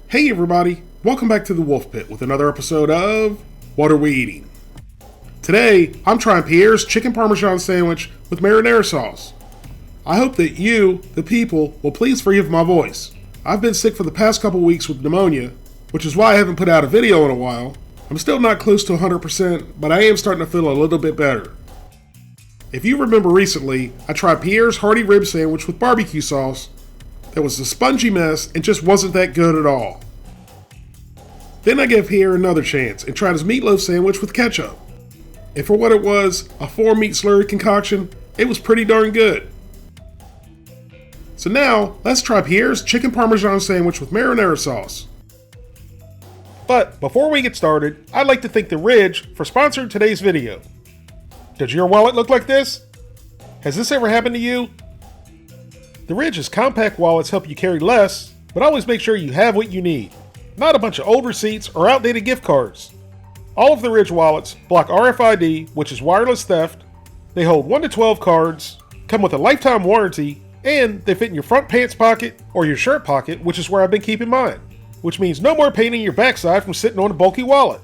Hey everybody, welcome back to the Wolfe Pit with another episode of What Are We Eating? Today, I'm trying Pierre's Chicken Parmesan sandwich with marinara sauce. I hope that you, the people, will please forgive my voice. I've been sick for the past couple weeks with pneumonia, which is why I haven't put out a video in a while. I'm still not close to 100%, but I am starting to feel a little bit better. If you remember recently, I tried Pierre's hearty rib sandwich with barbecue sauce. That was a spongy mess and just wasn't that good at all. Then I gave Pierre another chance and tried his meatloaf sandwich with ketchup. And for what it was, a 4-meat slurry concoction, it was pretty darn good. So now, let's try Pierre's Chicken Parmesan sandwich with marinara sauce. But before we get started, I'd like to thank the Ridge for sponsoring today's video. Does your wallet look like this? Has this ever happened to you? The Ridge's compact wallets help you carry less, but always make sure you have what you need. Not a bunch of old receipts or outdated gift cards. All of the Ridge wallets block RFID, which is wireless theft. They hold 1 to 12 cards, come with a lifetime warranty, and they fit in your front pants pocket or your shirt pocket, which is where I've been keeping mine. Which means no more paining your backside from sitting on a bulky wallet.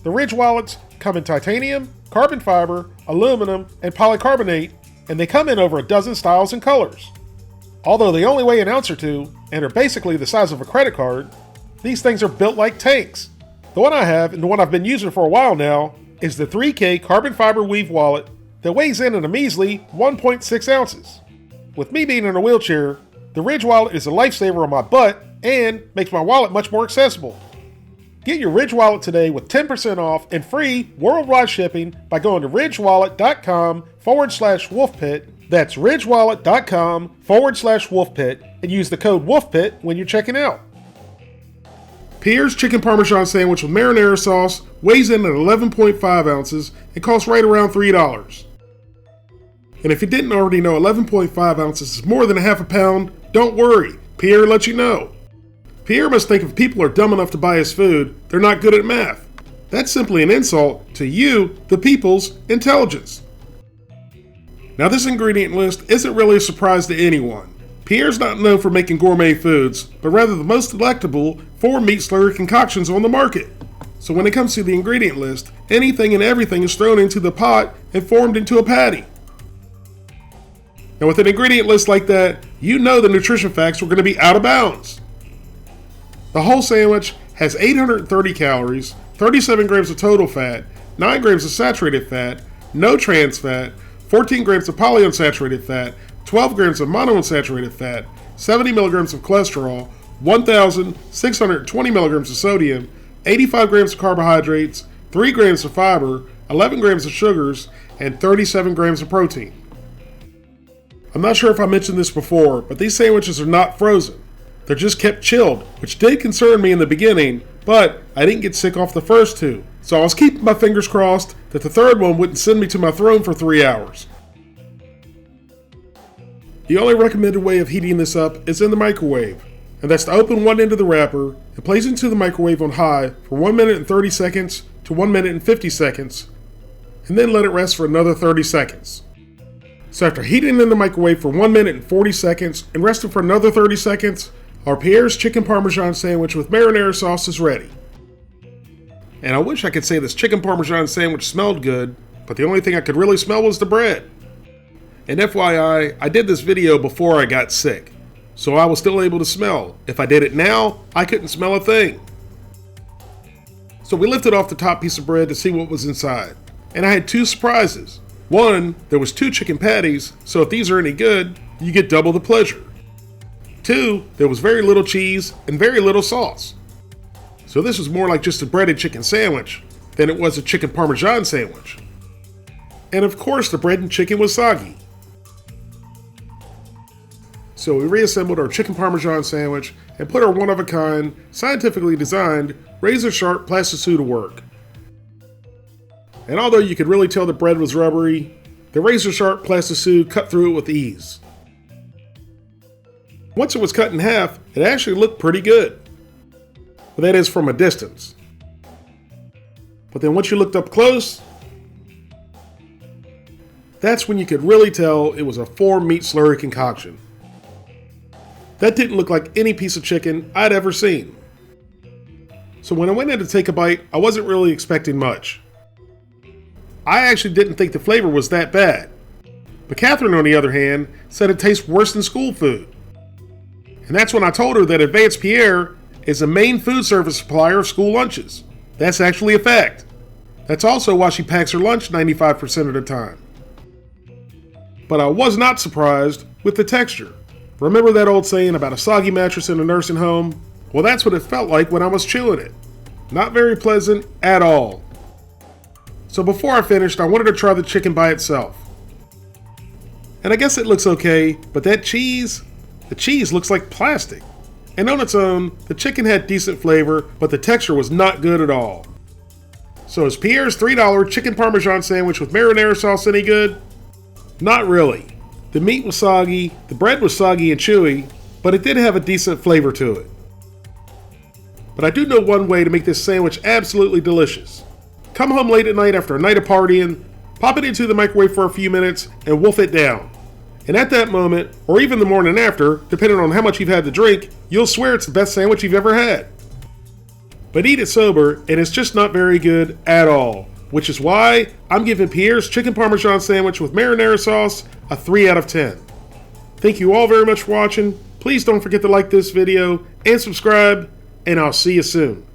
The Ridge wallets come in titanium, carbon fiber, aluminum, and polycarbonate, and they come in over a dozen styles and colors. Although they only weigh an ounce or two, and are basically the size of a credit card, these things are built like tanks. The one I have, and the one I've been using for a while now, is the 3K carbon fiber weave wallet that weighs in at a measly 1.6 ounces. With me being in a wheelchair, the Ridge wallet is a lifesaver on my butt and makes my wallet much more accessible. Get your Ridge wallet today with 10% off and free worldwide shipping by going to ridgewallet.com/wolfpit. That's ridgewallet.com/wolfpit and use the code WOLFPIT when you're checking out. Pierre's Chicken Parmesan sandwich with marinara sauce weighs in at 11.5 ounces and costs right around $3. And if you didn't already know 11.5 ounces is more than a half a pound, don't worry, Pierre let you know. Pierre must think if people are dumb enough to buy his food, they're not good at math. That's simply an insult to you, the people's, intelligence. Now this ingredient list isn't really a surprise to anyone. Pierre's not known for making gourmet foods, but rather the most delectable 4-meat slurry concoctions on the market. So when it comes to the ingredient list, anything and everything is thrown into the pot and formed into a patty. Now with an ingredient list like that, you know the nutrition facts were going to be out of bounds. The whole sandwich has 830 calories, 37 grams of total fat, 9 grams of saturated fat, no trans fat, 14 grams of polyunsaturated fat, 12 grams of monounsaturated fat, 70 milligrams of cholesterol, 1,620 milligrams of sodium, 85 grams of carbohydrates, 3 grams of fiber, 11 grams of sugars, and 37 grams of protein. I'm not sure if I mentioned this before, but these sandwiches are not frozen. They're just kept chilled, which did concern me in the beginning, but I didn't get sick off the first two, so I was keeping my fingers crossed that the third one wouldn't send me to my throne for 3 hours. The only recommended way of heating this up is in the microwave, and that's to open one end of the wrapper and place it into the microwave on high for 1 minute and 30 seconds to 1 minute and 50 seconds, and then let it rest for another 30 seconds. So after heating in the microwave for 1 minute and 40 seconds and resting for another 30 seconds, our Pierre's Chicken Parmesan sandwich with marinara sauce is ready. And I wish I could say this Chicken Parmesan sandwich smelled good, but the only thing I could really smell was the bread. And FYI, I did this video before I got sick, so I was still able to smell. If I did it now, I couldn't smell a thing. So we lifted off the top piece of bread to see what was inside, and I had 2 surprises. One, there was 2 chicken patties, so if these are any good, you get double the pleasure. 2, there was very little cheese and very little sauce. So this was more like just a breaded chicken sandwich than it was a chicken parmesan sandwich. And of course the bread and chicken was soggy. So we reassembled our chicken parmesan sandwich and put our one-of-a-kind, scientifically designed, razor-sharp plasticine to work. And although you could really tell the bread was rubbery, the razor-sharp plasticine cut through it with ease. Once it was cut in half, it actually looked pretty good. But that is from a distance. But then once you looked up close, that's when you could really tell it was a 4-meat slurry concoction. That didn't look like any piece of chicken I'd ever seen. so when I went in to take a bite, I wasn't really expecting much. I actually didn't think the flavor was that bad. But Catherine, on the other hand, said it tastes worse than school food. And that's when I told her that Advanced Pierre is a main food service supplier of school lunches. That's actually a fact. That's also why she packs her lunch 95% of the time. But I was not surprised with the texture. Remember that old saying about a soggy mattress in a nursing home? Well, that's what it felt like when I was chewing it. Not very pleasant at all. So before I finished, I wanted to try the chicken by itself. And I guess it looks okay, but the cheese looks like plastic. And on its own, the chicken had decent flavor, but the texture was not good at all. So is Pierre's $3 chicken Parmesan sandwich with marinara sauce any good? Not really. The meat was soggy, the bread was soggy and chewy, but it did have a decent flavor to it. But I do know one way to make this sandwich absolutely delicious. Come home late at night after a night of partying, pop it into the microwave for a few minutes, and wolf it down. And at that moment, or even the morning after, depending on how much you've had to drink, you'll swear it's the best sandwich you've ever had. But eat it sober, and it's just not very good at all. Which is why I'm giving Pierre's chicken Parmesan sandwich with marinara sauce a 3 out of 10. Thank you all very much for watching. Please don't forget to like this video and subscribe, and I'll see you soon.